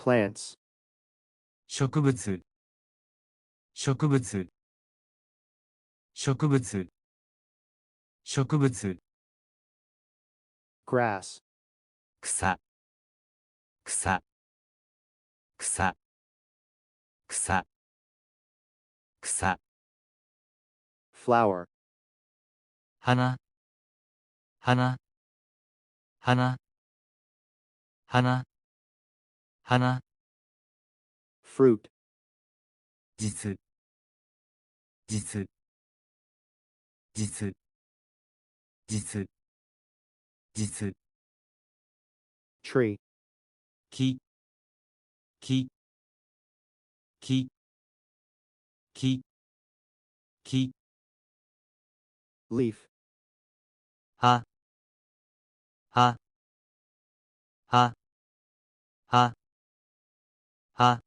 plants, 植物、植物、植物、植物、grass, 草、草、草、草、草、flower, 花、花、花、花、花、fruit, 実、実、実、実、実、tree, 木、木、木、木、木、leaf, 葉、葉、葉、葉、葉、